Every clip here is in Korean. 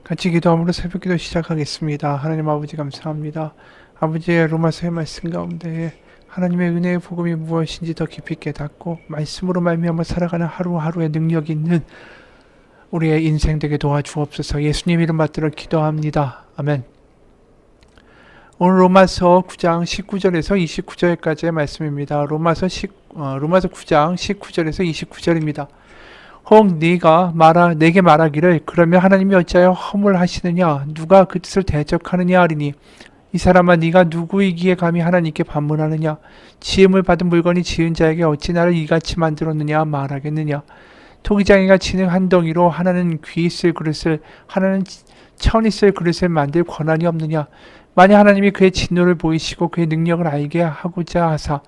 같이 기도함으로 새벽기도 시작하겠습니다. 하나님 아버지 감사합니다. 아버지의 로마서의 말씀 가운데 하나님의 은혜의 복음이 무엇인지 더 깊이 깨닫고 말씀으로 말미암아 살아가는 하루하루의 능력 있는 우리의 인생 되게 도와주옵소서. 예수님 이름 받들어 기도합니다. 아멘. 오늘 로마서 9장 19절에서 29절까지의 말씀입니다. 로마서 9장 19절에서 29절입니다. 혹 네가 내게 말하기를 그러면 하나님이 어찌하여 허물하시느냐 누가 그 뜻을 대적하느냐 하리니 이 사람아 네가 누구이기에 감히 하나님께 반문하느냐 지음을 받은 물건이 지은 자에게 어찌 나를 이같이 만들었느냐 말하겠느냐 토기장이가 치는 한 덩이로 하나는 귀 있을 그릇을 하나는 천 있을 그릇을 만들 권한이 없느냐 만약 하나님이 그의 진노를 보이시고 그의 능력을 알게 하고자 하사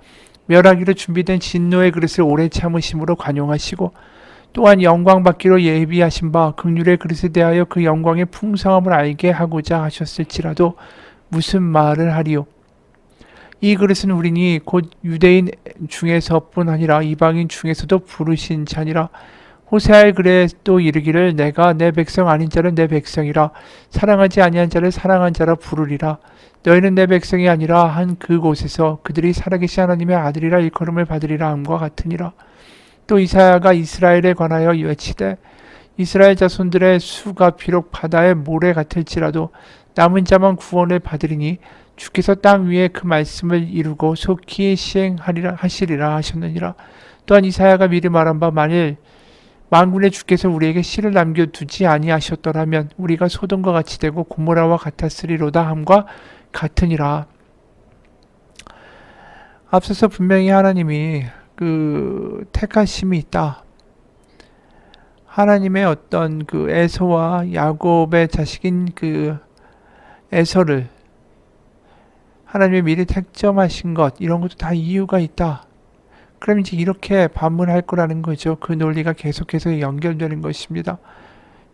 멸하기로 준비된 진노의 그릇을 오래 참으심으로 관용하시고 또한 영광 받기로 예비하신 바 긍휼의 그릇에 대하여 그 영광의 풍성함을 알게 하고자 하셨을지라도 무슨 말을 하리요. 이 그릇은 우리니 곧 유대인 중에서뿐 아니라 이방인 중에서도 부르신 자니라. 호세아의 글에 또 이르기를 내가 내 백성 아닌 자를 내 백성이라 사랑하지 아니한 자를 사랑한 자라 부르리라. 너희는 내 백성이 아니라 한 그곳에서 그들이 살아계신 하나님의 아들이라 일컬음을 받으리라 함과 같으니라. 또 이사야가 이스라엘에 관하여 외치되 이스라엘 자손들의 수가 비록 바다의 모래 같을지라도 남은 자만 구원을 받으리니 주께서 땅 위에 그 말씀을 이루고 속히 하시리라 하셨느니라. 또한 이사야가 미리 말한 바 만일 만군의 주께서 우리에게 씨를 남겨두지 아니하셨더라면 우리가 소돔과 같이 되고 고모라와 같았으리로다 함과 같으니라. 앞서서 분명히 하나님이 택하심이 있다. 하나님의 어떤 에서와 야곱의 자식인 에서를 하나님이 미리 택점하신 것, 이런 것도 다 이유가 있다. 그럼 이제 이렇게 반문할 거라는 거죠. 그 논리가 계속해서 연결되는 것입니다.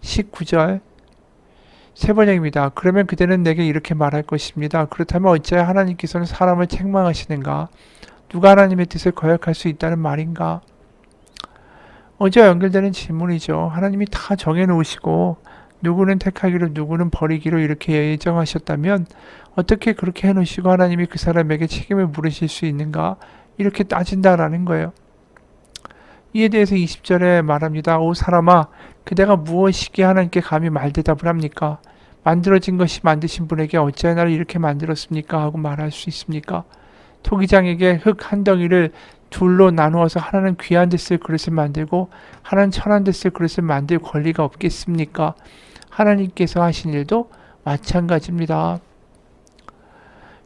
19절 세 번역입니다. 그러면 그대는 내게 이렇게 말할 것입니다. 그렇다면 어찌하여 하나님께서는 사람을 책망하시는가? 누가 하나님의 뜻을 거역할 수 있다는 말인가? 어제와 연결되는 질문이죠. 하나님이 다 정해놓으시고 누구는 택하기로 누구는 버리기로 이렇게 예정하셨다면 어떻게 그렇게 해놓으시고 하나님이 그 사람에게 책임을 물으실 수 있는가? 이렇게 따진다라는 거예요. 이에 대해서 20절에 말합니다. 오 사람아 그대가 무엇이기에 하나님께 감히 말대답을 합니까? 만들어진 것이 만드신 분에게 어찌하여 나를 이렇게 만들었습니까? 하고 말할 수 있습니까? 토기장에게 흙 한 덩이를 둘로 나누어서 하나는 귀한 데 쓸 그릇을 만들고 하나는 천한 데 쓸 그릇을 만들 권리가 없겠습니까? 하나님께서 하신 일도 마찬가지입니다.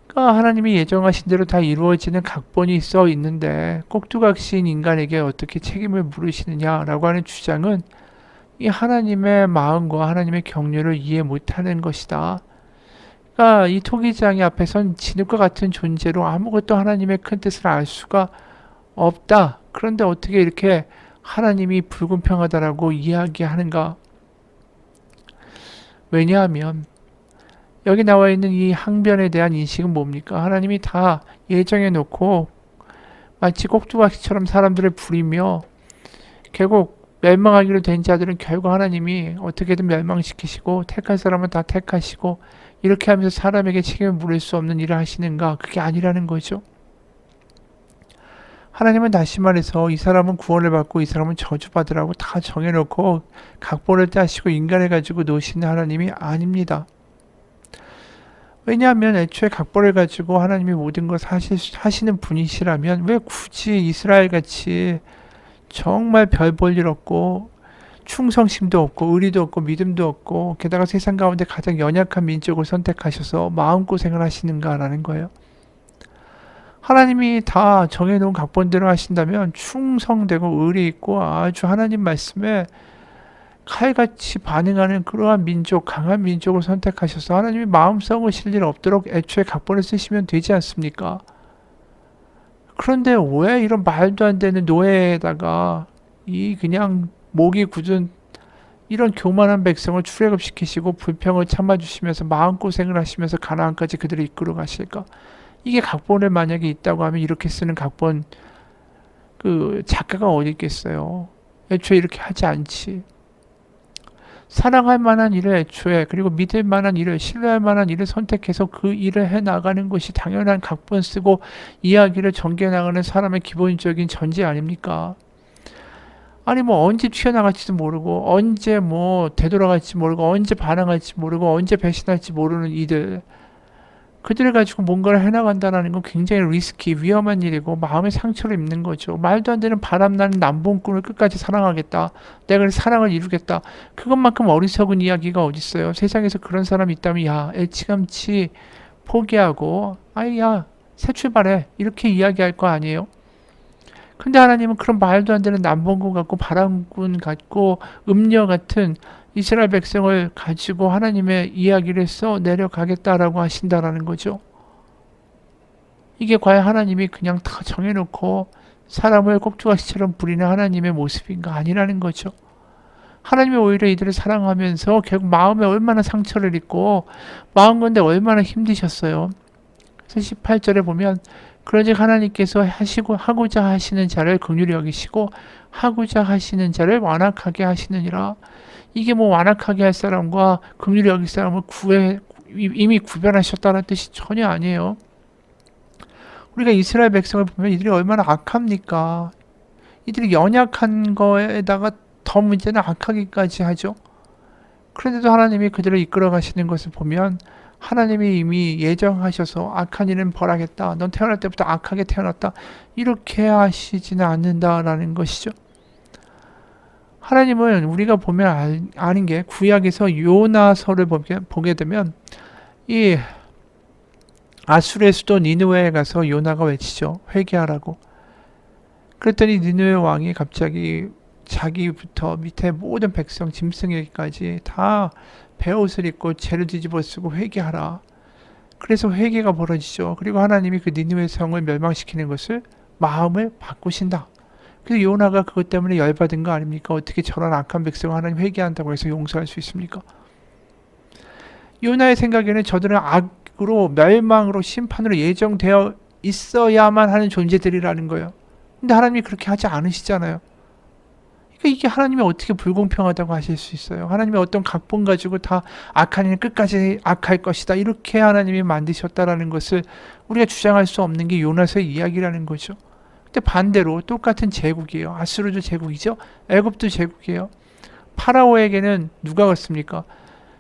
그러니까 하나님이 예정하신 대로 다 이루어지는 각본이 써 있는데 꼭두각시인 인간에게 어떻게 책임을 물으시느냐라고 하는 주장은 이 하나님의 마음과 하나님의 경륜을 이해 못하는 것이다. 그러니까 이 토기장이 앞에선 진흙과 같은 존재로 아무것도 하나님의 큰 뜻을 알 수가 없다. 그런데 어떻게 이렇게 하나님이 불공평하다라고 이야기하는가? 왜냐하면 여기 나와 있는 이 항변에 대한 인식은 뭡니까? 하나님이 다 예정해 놓고 마치 꼭두각시처럼 사람들을 부리며 결국 멸망하기로 된 자들은 결국 하나님이 어떻게든 멸망시키시고 택할 사람은 다 택하시고 이렇게 하면서 사람에게 책임을 물을 수 없는 일을 하시는가? 그게 아니라는 거죠. 하나님은 다시 말해서 이 사람은 구원을 받고 이 사람은 저주받으라고 다 정해놓고 각본을 짜시고 인간을 가지고 노시는 하나님이 아닙니다. 왜냐하면 애초에 각본을 가지고 하나님이 모든 걸 하시는 분이시라면 왜 굳이 이스라엘같이 정말 별 볼 일 없고 충성심도 없고 의리도 없고 믿음도 없고 게다가 세상 가운데 가장 연약한 민족을 선택하셔서 마음고생을 하시는가라는 거예요. 하나님이 다 정해놓은 각본대로 하신다면 충성되고 의리 있고 아주 하나님 말씀에 칼같이 반응하는 그러한 민족, 강한 민족을 선택하셔서 하나님이 마음 썩으실 일 없도록 애초에 각본을 쓰시면 되지 않습니까? 그런데 왜 이런 말도 안 되는 노예에다가 이 그냥 목이 굳은 이런 교만한 백성을 출애굽시키시고 불평을 참아주시면서 마음고생을 하시면서 가나안까지 그들을 이끌어 가실까? 이게 각본에 만약에 있다고 하면 이렇게 쓰는 각본 작가가 어디 있겠어요? 애초에 이렇게 하지 않지. 사랑할 만한 일을 애초에, 그리고 믿을 만한 일을, 신뢰할 만한 일을 선택해서 그 일을 해 나가는 것이 당연한 각본 쓰고 이야기를 전개해 나가는 사람의 기본적인 전제 아닙니까? 아니 뭐 언제 튀어나갈지도 모르고 언제 뭐 되돌아갈지 모르고 언제 반항할지 모르고 언제 배신할지 모르는 이들, 그들을 가지고 뭔가를 해나간다는 건 굉장히 리스키, 위험한 일이고 마음의 상처를 입는 거죠. 말도 안 되는 바람나는 남봉꾼을 끝까지 사랑하겠다, 내가 그래서 사랑을 이루겠다, 그것만큼 어리석은 이야기가 어딨어요. 세상에서 그런 사람이 있다면 야 일찌감치 포기하고 아이 야새 출발해 이렇게 이야기할 거 아니에요. 근데 하나님은 그런 말도 안 되는 남봉꾼 같고 바람꾼 같고 음녀 같은 이스라엘 백성을 가지고 하나님의 이야기를 써 내려가겠다라고 하신다라는 거죠. 이게 과연 하나님이 그냥 다 정해놓고 사람을 꼭두가시처럼 부리는 하나님의 모습인가? 아니라는 거죠. 하나님이 오히려 이들을 사랑하면서 결국 마음에 얼마나 상처를 입고 마음 건데 얼마나 힘드셨어요. 그래서 18절에 보면 그러즉 하나님께서 하고자 하시는 자를 긍휼히 여기시고 하고자 하시는 자를 완악하게 하시느니라. 이게 뭐 완악하게 할 사람과 긍휼히 여길 사람을 이미 구별하셨다는 뜻이 전혀 아니에요. 우리가 이스라엘 백성을 보면 이들이 얼마나 악합니까? 이들이 연약한 거에다가 더 문제는 악하기까지 하죠. 그런데도 하나님이 그들을 이끌어 가시는 것을 보면 하나님이 이미 예정하셔서 악한 일은 벌하겠다, 넌 태어날 때부터 악하게 태어났다, 이렇게 하시지는 않는다라는 것이죠. 하나님은 우리가 보면 아는 게 구약에서 요나서를 보게 되면 이 아수르의 수도 니느웨에 가서 요나가 외치죠. 회개하라고. 그랬더니 니느웨 왕이 갑자기 자기부터 밑에 모든 백성 짐승에게까지 다 베옷을 입고 죄를 뒤집어 쓰고 회개하라. 그래서 회개가 벌어지죠. 그리고 하나님이 그 니느웨 성을 멸망시키는 것을 마음을 바꾸신다. 그래서 요나가 그것 때문에 열받은 거 아닙니까? 어떻게 저런 악한 백성 하나님 회개한다고 해서 용서할 수 있습니까? 요나의 생각에는 저들은 악으로 멸망으로 심판으로 예정되어 있어야만 하는 존재들이라는 거예요. 근데 하나님이 그렇게 하지 않으시잖아요. 그러니까 이게 하나님이 어떻게 불공평하다고 하실 수 있어요? 하나님이 어떤 각본 가지고 다 악한 이는 끝까지 악할 것이다, 이렇게 하나님이 만드셨다라는 것을 우리가 주장할 수 없는 게 요나서의 이야기라는 거죠. 근데 반대로 똑같은 제국이에요. 아수르도 제국이죠. 애굽도 제국이에요. 파라오에게는 누가 갔습니까?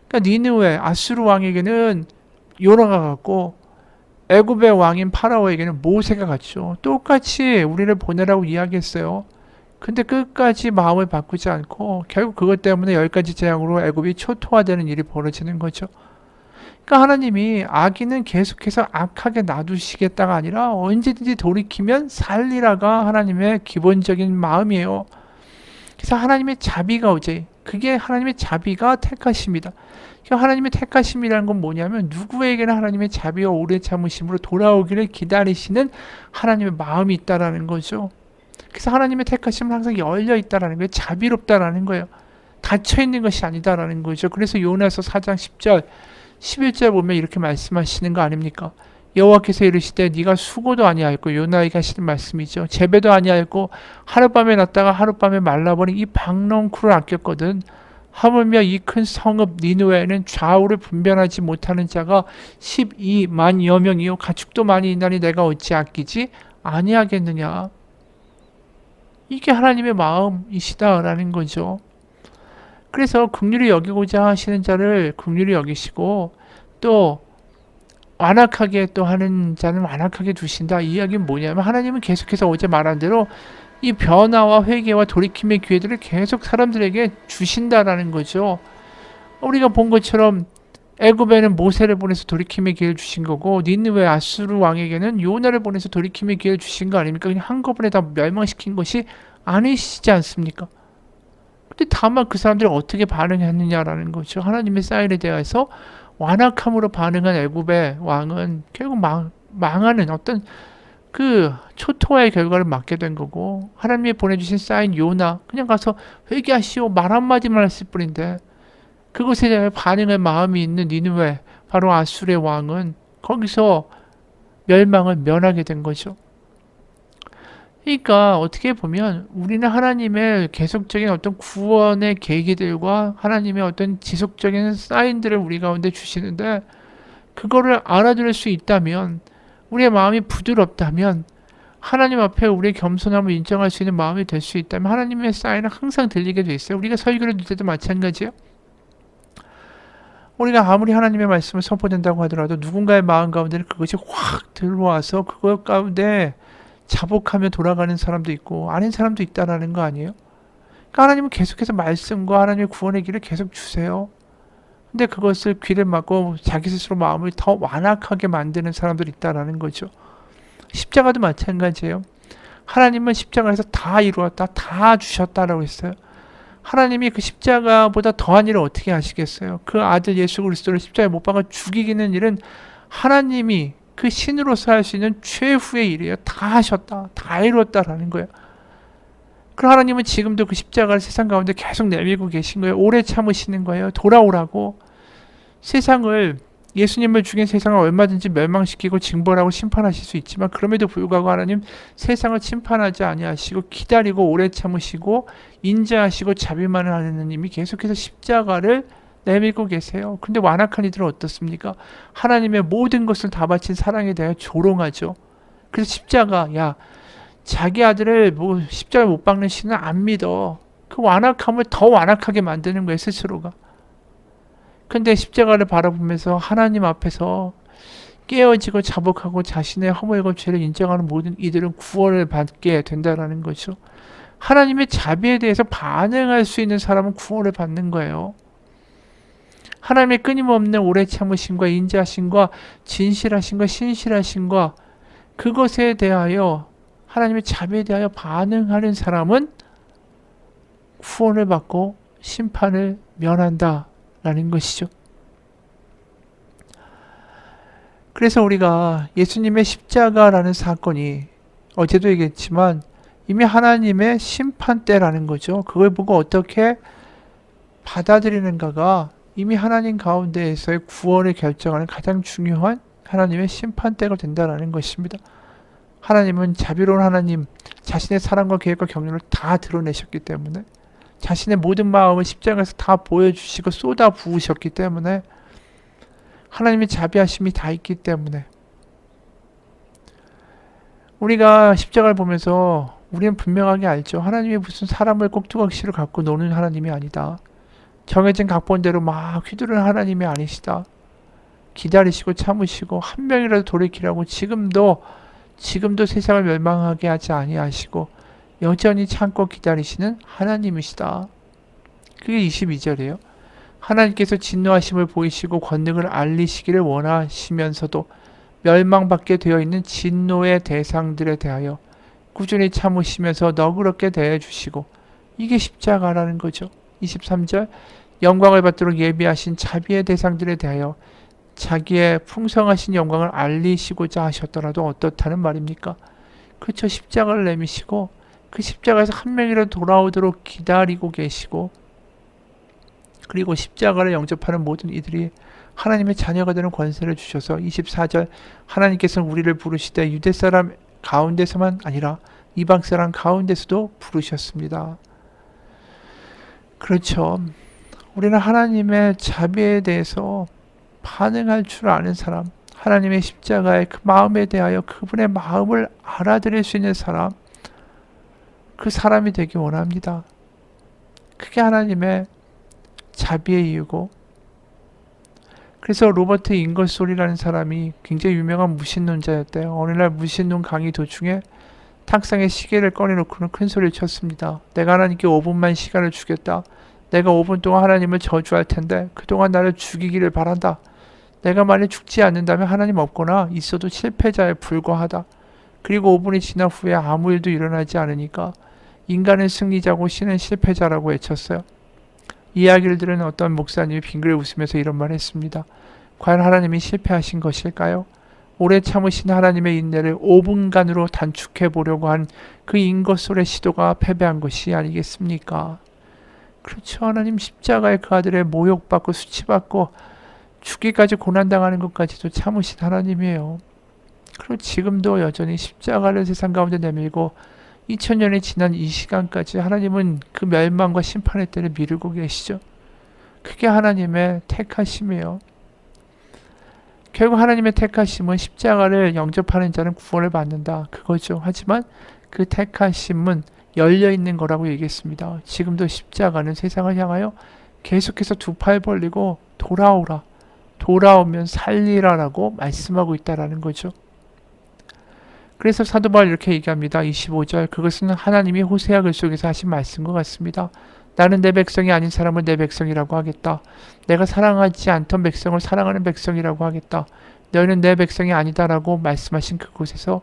그러니까 니느웨 아수르 왕에게는 요나가 갔고 애굽의 왕인 파라오에게는 모세가 갔죠. 똑같이 우리를 보내라고 이야기했어요. 근데 끝까지 마음을 바꾸지 않고 결국 그것 때문에 10가지 재앙으로 애굽이 초토화되는 일이 벌어지는 거죠. 그러니까 하나님이 악인은 계속해서 악하게 놔두시겠다가 아니라 언제든지 돌이키면 살리라가 하나님의 기본적인 마음이에요. 그래서 하나님의 자비가 그게 하나님의 자비가 택하십니다. 하나님의 택하심이라는 건 뭐냐면 누구에게나 하나님의 자비와 오래 참으심으로 돌아오기를 기다리시는 하나님의 마음이 있다라는 거죠. 그래서 하나님의 택하심은 항상 열려 있다라는 거예요. 자비롭다라는 거예요. 닫혀 있는 것이 아니다라는 거죠. 그래서 요나서 4장 10절, 11절 보면 이렇게 말씀하시는 거 아닙니까? 여호와께서 이르시되 네가 수고도 아니하였고, 요나에게 하시는 말씀이죠. 재배도 아니하였고 하룻밤에 났다가 하룻밤에 말라버린 이 박넝쿨을 아꼈거든. 하물며 이 큰 성읍 니느웨에는 좌우를 분별하지 못하는 자가 12만여 명이요 가축도 많이 있나니 내가 어찌 아끼지 아니하겠느냐. 이게 하나님의 마음이시다라는 거죠. 그래서 긍휼히 여기고자 하시는 자를 긍휼히 여기시고 또 완악하게 또 하는 자는 완악하게 두신다. 이 이야기는 뭐냐면 하나님은 계속해서 어제 말한 대로 이 변화와 회개와 돌이킴의 기회들을 계속 사람들에게 주신다라는 거죠. 우리가 본 것처럼 애굽에는 모세를 보내서 돌이킴의 기회를 주신 거고 니느웨 아수르 왕에게는 요나를 보내서 돌이킴의 기회를 주신 거 아닙니까? 그냥 한꺼번에 다 멸망시킨 것이 아니시지 않습니까? 근데 다만 그 사람들이 어떻게 반응했느냐라는 거죠. 하나님의 사인에 대해서 완악함으로 반응한 애굽의 왕은 결국 망하는 어떤 그 초토화의 결과를 맞게 된 거고, 하나님이 보내주신 사인 요나 그냥 가서 회개하시오 말 한마디만 했을 뿐인데 그것에 대한 반응의 마음이 있는 니느웨 바로 아수르의 왕은 거기서 멸망을 면하게 된 거죠. 그러니까 어떻게 보면 우리는 하나님의 계속적인 어떤 구원의 계기들과 하나님의 어떤 지속적인 사인들을 우리 가운데 주시는데, 그거를 알아들을 수 있다면, 우리의 마음이 부드럽다면, 하나님 앞에 우리의 겸손함을 인정할 수 있는 마음이 될 수 있다면 하나님의 사인은 항상 들리게 돼 있어요. 우리가 설교를 들 때도 마찬가지예요. 우리가 아무리 하나님의 말씀을 선포된다고 하더라도 누군가의 마음 가운데는 그것이 확 들어와서 그것 가운데 자복하며 돌아가는 사람도 있고 아닌 사람도 있다라는 거 아니에요? 그러니까 하나님은 계속해서 말씀과 하나님의 구원의 길을 계속 주세요. 근데 그것을 귀를 막고 자기 스스로 마음을 더 완악하게 만드는 사람들이 있다라는 거죠. 십자가도 마찬가지예요. 하나님은 십자가에서 다 이루었다, 다 주셨다라고 했어요. 하나님이 그 십자가보다 더한 일을 어떻게 하시겠어요? 그 아들 예수 그리스도를 십자가에 못 박아 죽이기는 일은 하나님이 그 신으로서 할 수 있는 최후의 일이에요. 다 하셨다, 다 이루었다라는 거예요. 그 하나님은 지금도 그 십자가를 세상 가운데 계속 내밀고 계신 거예요. 오래 참으시는 거예요. 돌아오라고. 세상을, 예수님을 죽인 세상을 얼마든지 멸망시키고 징벌하고 심판하실 수 있지만, 그럼에도 불구하고 하나님 세상을 침판하지 아니하시고 기다리고 오래 참으시고 인자하시고 자비만을 하는 하나님이 계속해서 십자가를 내밀고 계세요. 근데 완악한 이들은 어떻습니까? 하나님의 모든 것을 다 바친 사랑에 대해 조롱하죠. 그래서 십자가, 야, 자기 아들을 뭐 십자가에 못 박는 신은 안 믿어. 그 완악함을 더 완악하게 만드는 거예요, 스스로가. 근데 십자가를 바라보면서 하나님 앞에서 깨어지고 자복하고 자신의 허물과 죄를 인정하는 모든 이들은 구원을 받게 된다라는 거죠. 하나님의 자비에 대해서 반응할 수 있는 사람은 구원을 받는 거예요. 하나님의 끊임없는 오래 참으심과 인자하심과 진실하심과 신실하심과 그것에 대하여, 하나님의 자비에 대하여 반응하는 사람은 구원을 받고 심판을 면한다라는 것이죠. 그래서 우리가 예수님의 십자가라는 사건이 어제도 얘기했지만 이미 하나님의 심판대라는 거죠. 그걸 보고 어떻게 받아들이는가가 이미 하나님 가운데에서의 구원을 결정하는 가장 중요한 하나님의 심판대가 된다는 것입니다. 하나님은 자비로운 하나님, 자신의 사랑과 계획과 경륜을 다 드러내셨기 때문에, 자신의 모든 마음을 십자가에서 다 보여주시고 쏟아 부으셨기 때문에, 하나님의 자비하심이 다 있기 때문에, 우리가 십자가를 보면서 우리는 분명하게 알죠. 하나님이 무슨 사람을 꼭두각시로 갖고 노는 하나님이 아니다. 정해진 각본대로 막 휘두르는 하나님이 아니시다. 기다리시고 참으시고 한 명이라도 돌이키라고 지금도 세상을 멸망하게 하지 아니하시고 여전히 참고 기다리시는 하나님이시다. 그게 22절이에요. 하나님께서 진노하심을 보이시고 권능을 알리시기를 원하시면서도 멸망받게 되어 있는 진노의 대상들에 대하여 꾸준히 참으시면서 너그럽게 대해주시고, 이게 십자가라는 거죠. 23절, 영광을 받도록 예비하신 자비의 대상들에 대하여 자기의 풍성하신 영광을 알리시고자 하셨더라도 어떻다는 말입니까? 그렇죠. 십자가를 내미시고 그 십자가에서 한 명이라도 돌아오도록 기다리고 계시고, 그리고 십자가를 영접하는 모든 이들이 하나님의 자녀가 되는 권세를 주셔서 24절, 하나님께서는 우리를 부르시되 유대 사람 가운데서만 아니라 이방 사람 가운데서도 부르셨습니다. 그렇죠. 우리는 하나님의 자비에 대해서 반응할 줄 아는 사람, 하나님의 십자가의 그 마음에 대하여 그분의 마음을 알아들일 수 있는 사람, 그 사람이 되기 원합니다. 그게 하나님의 자비의 이유고, 그래서 로버트 잉걸솔이라는 사람이 굉장히 유명한 무신론자였대요. 어느 날 무신론 강의 도중에 탁상에 시계를 꺼내놓고는 큰 소리를 쳤습니다. 내가 하나님께 5분만 시간을 주겠다. 내가 5분 동안 하나님을 저주할 텐데 그동안 나를 죽이기를 바란다. 내가 만약 죽지 않는다면 하나님 없거나 있어도 실패자에 불과하다. 그리고 5분이 지난 후에 아무 일도 일어나지 않으니까 인간은 승리자고 신은 실패자라고 외쳤어요. 이야기를 들은 어떤 목사님이 빙그레 웃으면서 이런 말을 했습니다. 과연 하나님이 실패하신 것일까요? 오래 참으신 하나님의 인내를 5분간으로 단축해 보려고 한 그 잉것솔의 시도가 패배한 것이 아니겠습니까? 그렇죠. 하나님 십자가에 그 아들의 모욕받고 수치받고 죽기까지 고난당하는 것까지도 참으신 하나님이에요. 그리고 지금도 여전히 십자가를 세상 가운데 내밀고 2000년이 지난 이 시간까지 하나님은 그 멸망과 심판의 때를 미루고 계시죠. 그게 하나님의 택하심이에요. 결국 하나님의 택하심은 십자가를 영접하는 자는 구원을 받는다. 그거죠. 하지만 그 택하심은 열려있는 거라고 얘기했습니다. 지금도 십자가는 세상을 향하여 계속해서 두 팔 벌리고 돌아오라. 돌아오면 살리라라고 말씀하고 있다라는 거죠. 그래서 사도 바울 이렇게 얘기합니다. 25절 그것은 하나님이 호세아 글 속에서 하신 말씀과 같습니다. 나는 내 백성이 아닌 사람을 내 백성이라고 하겠다. 내가 사랑하지 않던 백성을 사랑하는 백성이라고 하겠다. 너희는 내 백성이 아니다라고 말씀하신 그곳에서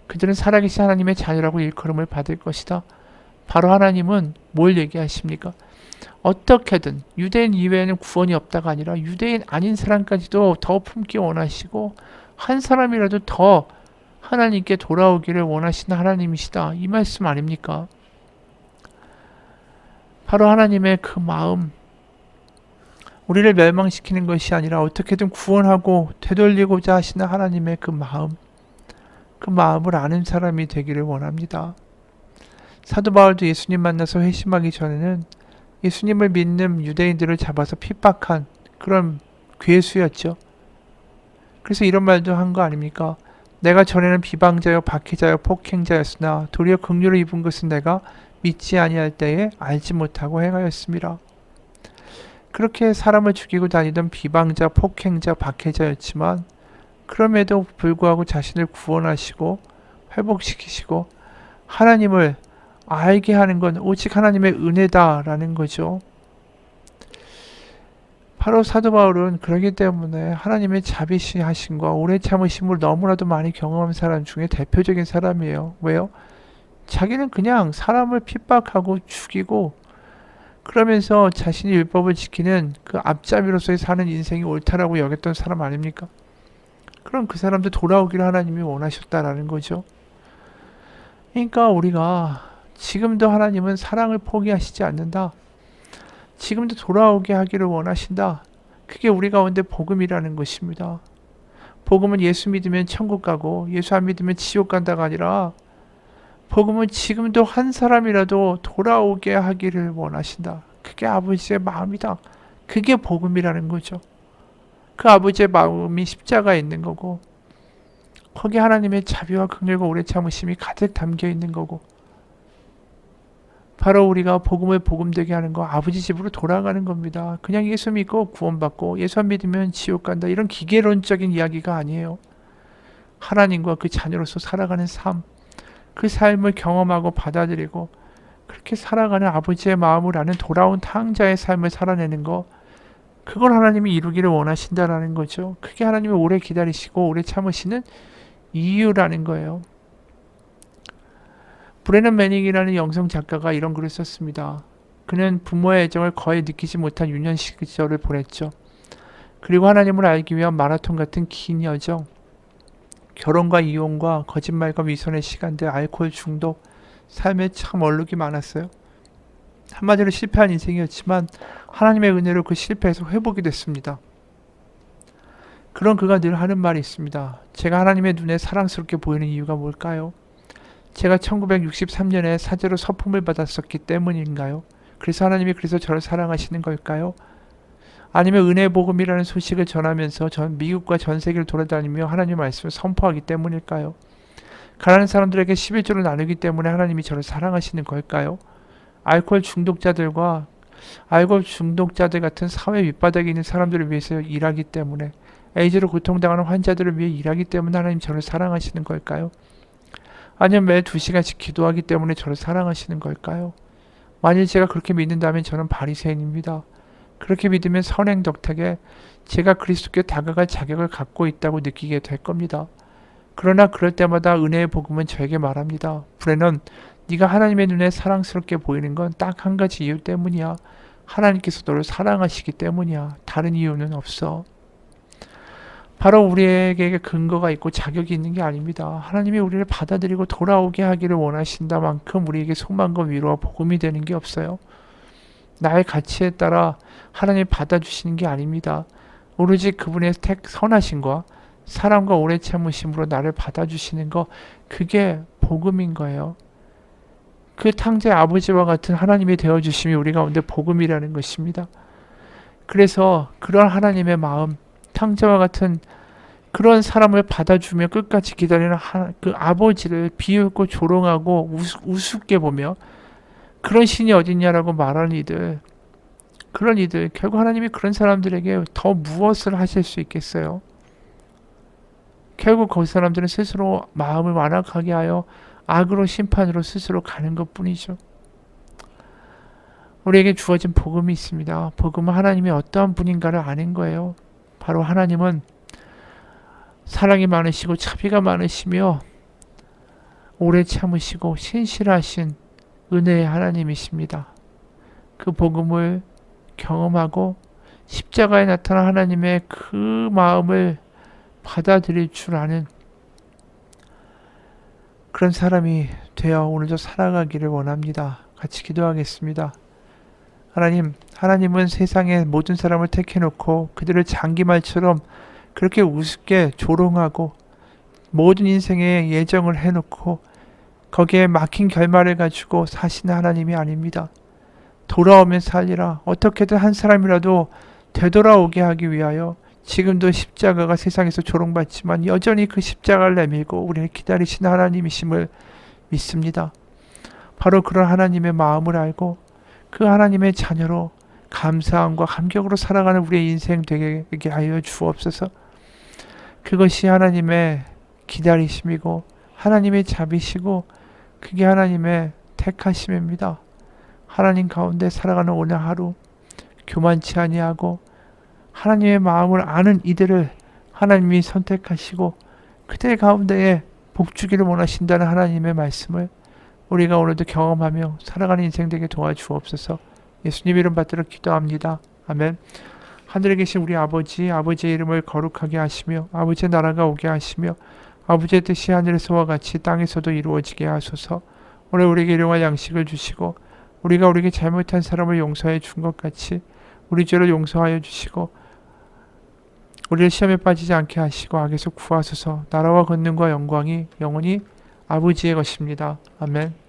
그들은 살아계신 하나님의 자녀라고 일컬음을 받을 것이다. 바로 하나님은 뭘 얘기하십니까? 어떻게든 유대인 이외에는 구원이 없다가 아니라 유대인 아닌 사람까지도 더 품기 원하시고 한 사람이라도 더 하나님께 돌아오기를 원하시는 하나님이시다. 이 말씀 아닙니까? 바로 하나님의 그 마음, 우리를 멸망시키는 것이 아니라 어떻게든 구원하고 되돌리고자 하시는 하나님의 그 마음, 그 마음을 아는 사람이 되기를 원합니다. 사도 바울도 예수님 만나서 회심하기 전에는 예수님을 믿는 유대인들을 잡아서 핍박한 그런 괴수였죠. 그래서 이런 말도 한 거 아닙니까? 내가 전에는 비방자여 박해자여 폭행자였으나 도리어 긍휼을 입은 것은 내가 믿지 아니할 때에 알지 못하고 행하였습니다. 그렇게 사람을 죽이고 다니던 비방자, 폭행자, 박해자였지만 그럼에도 불구하고 자신을 구원하시고 회복시키시고 하나님을 알게 하는 건 오직 하나님의 은혜다라는 거죠. 바로 사도 바울은 그러기 때문에 하나님의 자비하심과 오래 참으심을 너무나도 많이 경험한 사람 중에 대표적인 사람이에요. 왜요? 자기는 그냥 사람을 핍박하고 죽이고 그러면서 자신이 율법을 지키는 그 앞잡이로서의 사는 인생이 옳다라고 여겼던 사람 아닙니까? 그럼 그 사람도 돌아오기를 하나님이 원하셨다라는 거죠. 그러니까 우리가 지금도 하나님은 사랑을 포기하시지 않는다. 지금도 돌아오게 하기를 원하신다. 그게 우리 가운데 복음이라는 것입니다. 복음은 예수 믿으면 천국 가고 예수 안 믿으면 지옥 간다가 아니라 복음은 지금도 한 사람이라도 돌아오게 하기를 원하신다. 그게 아버지의 마음이다. 그게 복음이라는 거죠. 그 아버지의 마음이 십자가에 있는 거고 거기 하나님의 자비와 긍휼과 오래 참으심이 가득 담겨 있는 거고 바로 우리가 복음을 복음되게 하는 거 아버지 집으로 돌아가는 겁니다. 그냥 예수 믿고 구원받고 예수 안 믿으면 지옥 간다 이런 기계론적인 이야기가 아니에요. 하나님과 그 자녀로서 살아가는 삶, 그 삶을 경험하고 받아들이고 그렇게 살아가는 아버지의 마음을 아는 돌아온 탕자의 삶을 살아내는 거 그걸 하나님이 이루기를 원하신다라는 거죠. 그게 하나님이 오래 기다리시고 오래 참으시는 이유라는 거예요. 브레넌 매닝이라는 영성 작가가 이런 글을 썼습니다. 그는 부모의 애정을 거의 느끼지 못한 유년 시절을 보냈죠. 그리고 하나님을 알기 위한 마라톤 같은 긴 여정, 결혼과 이혼과 거짓말과 위선의 시간들, 알코올 중독, 삶에 참 얼룩이 많았어요. 한마디로 실패한 인생이었지만 하나님의 은혜로 그 실패에서 회복이 됐습니다. 그런 그가 늘 하는 말이 있습니다. 제가 하나님의 눈에 사랑스럽게 보이는 이유가 뭘까요? 제가 1963년에 사제로 서품을 받았었기 때문인가요? 그래서 하나님이 그래서 저를 사랑하시는 걸까요? 아니면 은혜의 복음이라는 소식을 전하면서 전 미국과 전 세계를 돌아다니며 하나님의 말씀을 선포하기 때문일까요? 가난한 사람들에게 11조를 나누기 때문에 하나님이 저를 사랑하시는 걸까요? 알코올 중독자들 같은 사회 밑바닥에 있는 사람들을 위해서 일하기 때문에 에이즈로 고통당하는 환자들을 위해 일하기 때문에 하나님 저를 사랑하시는 걸까요? 아니면 매 2시간씩 기도하기 때문에 저를 사랑하시는 걸까요? 만일 제가 그렇게 믿는다면 저는 바리새인입니다. 그렇게 믿으면 선행 덕택에 제가 그리스도께 다가갈 자격을 갖고 있다고 느끼게 될 겁니다. 그러나 그럴 때마다 은혜의 복음은 저에게 말합니다. 브레넌, 네가 하나님의 눈에 사랑스럽게 보이는 건 딱 한 가지 이유 때문이야. 하나님께서 너를 사랑하시기 때문이야. 다른 이유는 없어. 바로 우리에게 근거가 있고 자격이 있는 게 아닙니다. 하나님이 우리를 받아들이고 돌아오게 하기를 원하신다만큼 우리에게 소망과 위로와 복음이 되는 게 없어요. 나의 가치에 따라 하나님이 받아주시는 게 아닙니다. 오로지 그분의 선하심과 사랑과 오래 참으심으로 나를 받아주시는 거 그게 복음인 거예요. 그 탕자의 아버지와 같은 하나님이 되어주심이 우리 가운데 복음이라는 것입니다. 그래서 그런 하나님의 마음, 탕자와 같은 그런 사람을 받아주며 끝까지 기다리는 그 아버지를 비웃고 조롱하고 우습게 보며 그런 신이 어딨냐라고 말하는 이들, 그런 이들, 결국 하나님이 그런 사람들에게 더 무엇을 하실 수 있겠어요? 결국 그 사람들은 스스로 마음을 완악하게 하여 악으로 심판으로 스스로 가는 것뿐이죠. 우리에게 주어진 복음이 있습니다. 복음은 하나님이 어떠한 분인가를 아는 거예요. 바로 하나님은 사랑이 많으시고 자비가 많으시며 오래 참으시고 신실하신 은혜의 하나님이십니다. 그 복음을 경험하고 십자가에 나타난 하나님의 그 마음을 받아들일 줄 아는 그런 사람이 되어 오늘도 살아가기를 원합니다. 같이 기도하겠습니다. 하나님은 세상의 모든 사람을 택해놓고 그들을 장기말처럼 그렇게 우습게 조롱하고 모든 인생의 예정을 해놓고 거기에 막힌 결말을 가지고 사시는 하나님이 아닙니다. 돌아오면 살리라. 어떻게든 한 사람이라도 되돌아오게 하기 위하여 지금도 십자가가 세상에서 조롱받지만 여전히 그 십자가를 내밀고 우리를 기다리시는 하나님이심을 믿습니다. 바로 그런 하나님의 마음을 알고 그 하나님의 자녀로 감사함과 감격으로 살아가는 우리의 인생 되게 하여 주옵소서. 그것이 하나님의 기다리심이고 하나님의 자비시고 그게 하나님의 택하심입니다. 하나님 가운데 살아가는 오늘 하루 교만치 아니하고 하나님의 마음을 아는 이들을 하나님이 선택하시고 그들 가운데에 복주기를 원하신다는 하나님의 말씀을 우리가 오늘도 경험하며 살아가는 인생 되게 도와주옵소서. 예수님 이름 받들어 기도합니다. 아멘. 하늘에 계신 우리 아버지, 아버지의 이름을 거룩하게 하시며 아버지의 나라가 오게 하시며 아버지의 뜻이 하늘에서와 같이 땅에서도 이루어지게 하소서. 오늘 우리에게 일용할 양식을 주시고 우리가 우리에게 잘못한 사람을 용서해 준 것 같이 우리 죄를 용서하여 주시고 우리를 시험에 빠지지 않게 하시고 악에서 구하소서. 나라와 권능과 영광이 영원히 아버지의 것입니다. 아멘.